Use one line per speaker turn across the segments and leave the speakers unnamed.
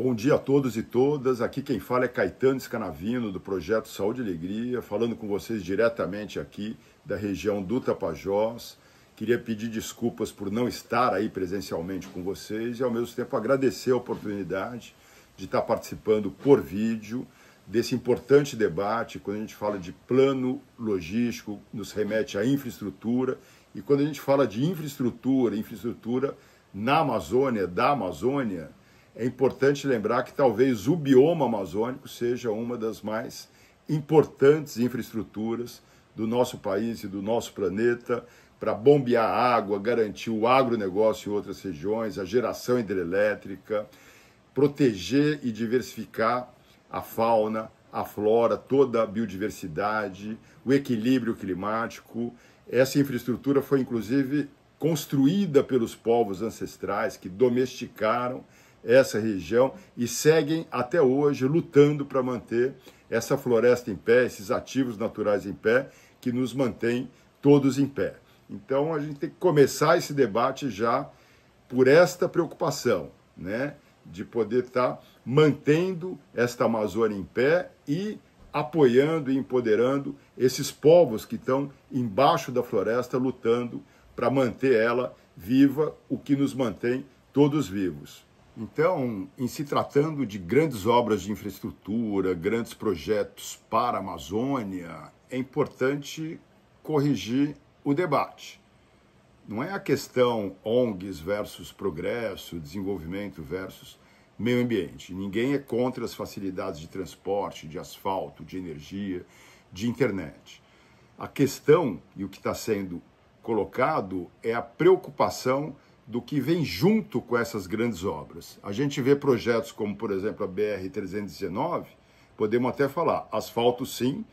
Bom dia a todos e todas. Aqui quem fala é Caetano Scanavino, do Projeto Saúde e Alegria, falando com vocês diretamente aqui da região do Tapajós. Queria pedir desculpas por não estar aí presencialmente com vocês e, ao mesmo tempo, agradecer a oportunidade de estar participando por vídeo desse importante debate. Quando a gente fala de plano logístico, nos remete à infraestrutura. E quando a gente fala de infraestrutura na Amazônia, da Amazônia, é importante lembrar que talvez o bioma amazônico seja uma das mais importantes infraestruturas do nosso país e do nosso planeta para bombear água, garantir o agronegócio em outras regiões, a geração hidrelétrica, proteger e diversificar a fauna, a flora, toda a biodiversidade, o equilíbrio climático. Essa infraestrutura foi, inclusive, construída pelos povos ancestrais que domesticaram essa região e seguem até hoje lutando para manter essa floresta em pé, esses ativos naturais em pé, que nos mantém todos em pé. Então a gente tem que começar esse debate já por esta preocupação, né, de poder estar mantendo esta Amazônia em pé e apoiando e empoderando esses povos que estão embaixo da floresta lutando para manter ela viva, o que nos mantém todos vivos. Então, em se tratando de grandes obras de infraestrutura, grandes projetos para a Amazônia, é importante corrigir o debate. Não é a questão ONGs versus progresso, desenvolvimento versus meio ambiente. Ninguém é contra as facilidades de transporte, de asfalto, de energia, de internet. A questão, e o que está sendo colocado, é a preocupação do que vem junto com essas grandes obras. A gente vê projetos como, por exemplo, a BR-319, podemos até falar, asfalto sim,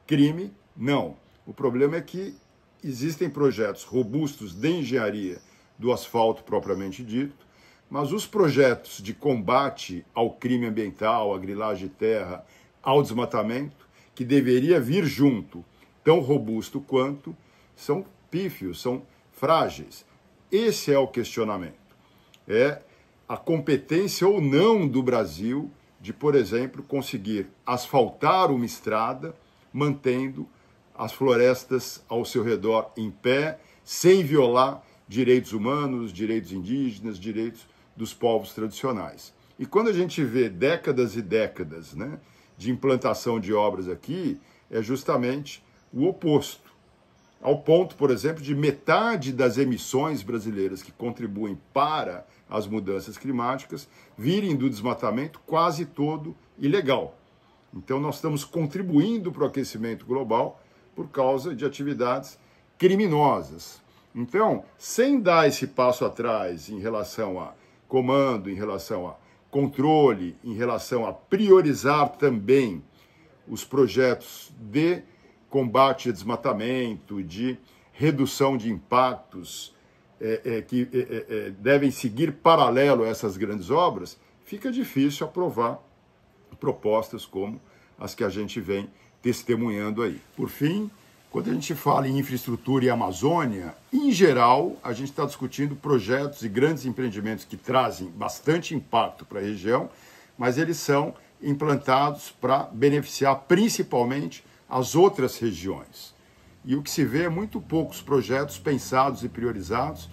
crime não. O problema é que existem projetos robustos de engenharia do asfalto propriamente dito, mas os projetos de combate ao crime ambiental, à grilagem de terra, ao desmatamento, que deveria vir junto, tão robusto quanto, são pífios, são frágeis. Esse é o questionamento. É a competência ou não do Brasil de, por exemplo, conseguir asfaltar uma estrada, mantendo as florestas ao seu redor em pé, sem violar direitos humanos, direitos indígenas, direitos dos povos tradicionais. E quando a gente vê décadas e décadas, né, de implantação de obras aqui, é justamente o oposto. Ao ponto, por exemplo, de metade das emissões brasileiras que contribuem para as mudanças climáticas virem do desmatamento quase todo ilegal. Então, nós estamos contribuindo para o aquecimento global por causa de atividades criminosas. Então, sem dar esse passo atrás em relação a comando, em relação a controle, em relação a priorizar também os projetos de combate a desmatamento, de redução de impactos que devem seguir paralelo a essas grandes obras, fica difícil aprovar propostas como as que a gente vem testemunhando aí. Por fim, quando a gente fala em infraestrutura e Amazônia, em geral, a gente está discutindo projetos e grandes empreendimentos que trazem bastante impacto para a região, mas eles são implantados para beneficiar principalmente as outras regiões. E o que se vê é muito poucos projetos pensados e priorizados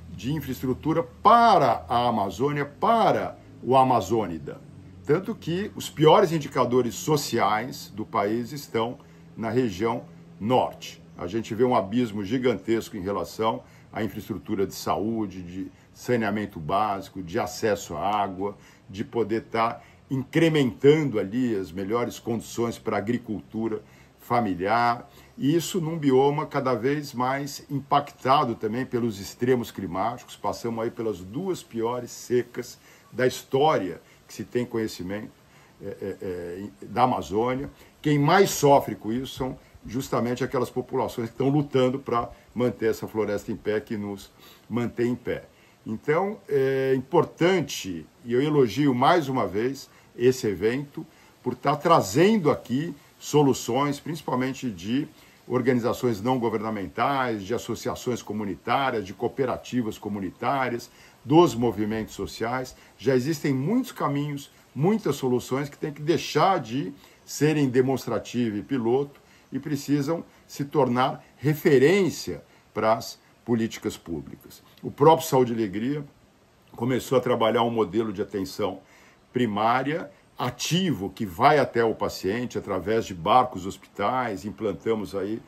de infraestrutura para a Amazônia, para o Amazônida. Tanto que os piores indicadores sociais do país estão na região norte. A gente vê um abismo gigantesco em relação à infraestrutura de saúde, de saneamento básico, de acesso à água, de poder estar incrementando ali as melhores condições para a agricultura familiar, e isso num bioma cada vez mais impactado também pelos extremos climáticos. Passamos aí pelas duas piores secas da história que se tem conhecimento da Amazônia. Quem mais sofre com isso são justamente aquelas populações que estão lutando para manter essa floresta em pé, que nos mantém em pé. Então, é importante, e eu elogio mais uma vez esse evento, por estar trazendo aqui soluções, principalmente de organizações não governamentais, de associações comunitárias, de cooperativas comunitárias, dos movimentos sociais. Já existem muitos caminhos, muitas soluções que têm que deixar de serem demonstrativo e piloto e precisam se tornar referência para as políticas públicas. O próprio Saúde e Alegria começou a trabalhar um modelo de atenção primária, ativo, que vai até o paciente através de barcos hospitais. Implantamos aí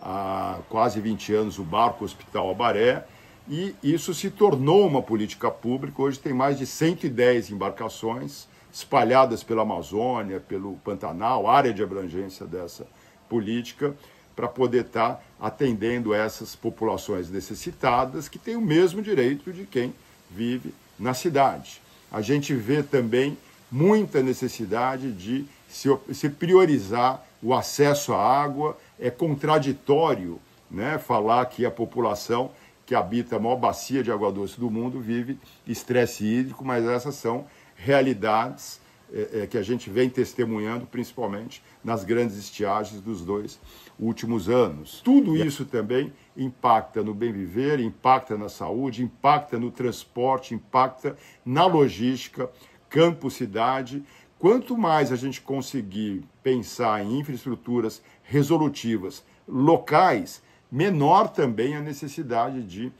há quase 20 anos o Barco Hospital Abaré, e isso se tornou uma política pública. Hoje tem mais de 110 embarcações espalhadas pela Amazônia, pelo Pantanal, área de abrangência dessa política, para poder estar atendendo essas populações necessitadas que têm o mesmo direito de quem vive na cidade. A gente vê também muita necessidade de se priorizar o acesso à água. É contraditório, né, falar que a população que habita a maior bacia de água doce do mundo vive estresse hídrico, mas essas são realidades que a gente vem testemunhando, principalmente nas grandes estiagens dos 2 últimos anos. Tudo isso também impacta no bem viver, impacta na saúde, impacta no transporte, impacta na logística, campo-cidade. Quanto mais a gente conseguir pensar em infraestruturas resolutivas locais, menor também a necessidade de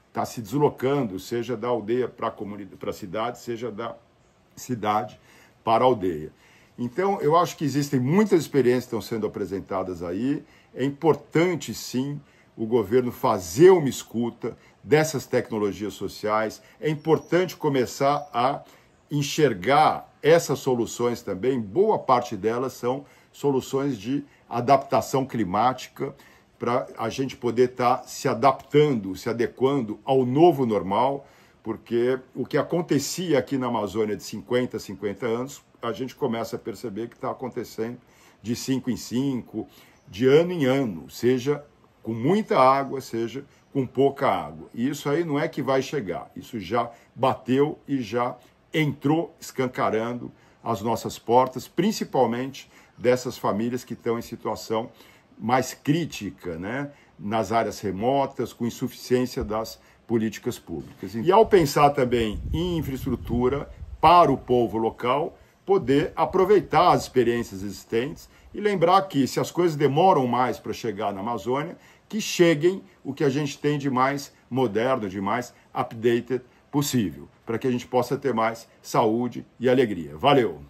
estar se deslocando, seja da aldeia para a cidade, seja da cidade para a aldeia. Então, eu acho que existem muitas experiências que estão sendo apresentadas aí. É importante, sim, o governo fazer uma escuta dessas tecnologias sociais. É importante começar a enxergar essas soluções também. Boa parte delas são soluções de adaptação climática, para a gente poder estar se adaptando, se adequando ao novo normal, porque o que acontecia aqui na Amazônia de 50 a 50 anos, a gente começa a perceber que está acontecendo de 5 em 5, de ano em ano, seja com muita água, seja com pouca água. E isso aí não é que vai chegar, isso já bateu e já entrou escancarando as nossas portas, principalmente dessas famílias que estão em situação mais crítica, né, nas áreas remotas, com insuficiência das políticas públicas. E ao pensar também em infraestrutura para o povo local, poder aproveitar as experiências existentes e lembrar que, se as coisas demoram mais para chegar na Amazônia, que cheguem o que a gente tem de mais moderno, de mais updated possível, para que a gente possa ter mais saúde e alegria. Valeu!